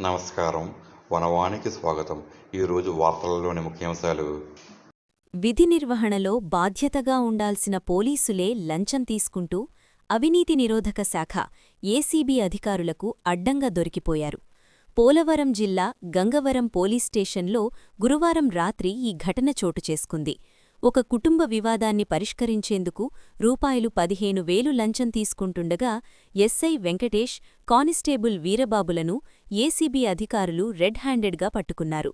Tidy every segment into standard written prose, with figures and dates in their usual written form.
నమస్కారం. వనవానికి స్వాగతం. ఈరోజు వార్తలలోని ముఖ్యాంశాలు. విధి నిర్వహణలో బాధ్యతగా ఉండాల్సిన పోలీసులే లంచం తీసుకుంటూ అవినీతి నిరోధక శాఖ ఏసీబీ అధికారులకు అడ్డంగా దొరికిపోయారు. పోలవరం జిల్లా గంగవరం పోలీస్ స్టేషన్లో గురువారం రాత్రి ఈ ఘటన చోటు చేసుకుంది. ఒక కుటుంబ వివాదాన్ని పరిష్కరించేందుకు రూపాయలు 15,000 లంచం తీసుకుంటుండగా ఎస్ఐ వెంకటేష్, కానిస్టేబుల్ వీరబాబులను ఏసీబీ అధికారులు రెడ్ హ్యాండెడ్గా పట్టుకున్నారు.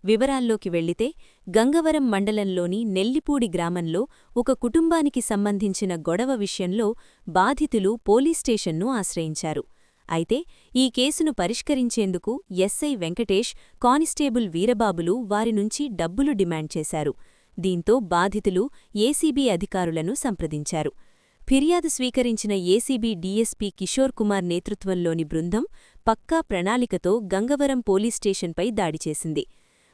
వివరాల్లోకి వెళ్లితే గంగవరం మండలంలోని నెల్లిపూడి గ్రామంలో ఒక కుటుంబానికి సంబంధించిన గొడవ విషయంలో బాధితులు పోలీస్ స్టేషన్ను ఆశ్రయించారు. అయితే ఈ కేసును పరిష్కరించేందుకు ఎస్ఐ వెంకటేష్, కానిస్టేబుల్ వీరబాబులు వారి నుంచి డబ్బులు డిమాండ్ చేశారు. దీంతో బాధితులు ఏసీబీ అధికారులను సంప్రదించారు. ఫిర్యాదు స్వీకరించిన ఏసీబీ డీఎస్పీ కిషోర్ కుమార్ నేతృత్వంలోని బృందం పక్కా ప్రణాళికతో గంగవరం పోలీస్ స్టేషన్పై దాడి చేసింది.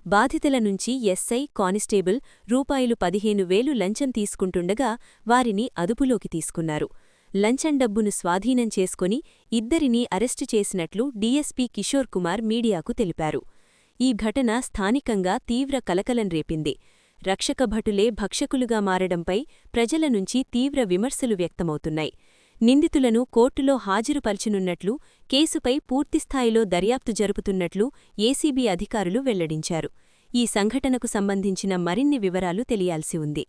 బాధితుల నుంచి ఎస్ఐ, కానిస్టేబుల్ రూపాయలు 15,000 లంచం తీసుకుంటుండగా వారిని అదుపులోకి తీసుకున్నారు. లంచం డబ్బును స్వాధీనం చేసుకుని ఇద్దరినీ అరెస్టు చేసినట్లు డీఎస్పీ కిషోర్ కుమార్ మీడియాకు తెలిపారు. ఈ ఘటన స్థానికంగా తీవ్ర కలకలం రేపింది. రక్షక భటులే భక్షకులుగా మారడంపై ప్రజల నుంచి తీవ్ర విమర్శలు వ్యక్తమవుతున్నాయి. నిందితులను కోర్టులో హాజరుపరచనున్నట్లు, కేసుపై పూర్తిస్థాయిలో దర్యాప్తు జరుపుతున్నట్లు ఏసీబీ అధికారులు వెల్లడించారు. ఈ సంఘటనకు సంబంధించిన మరిన్ని వివరాలు తెలియాల్సి ఉంది.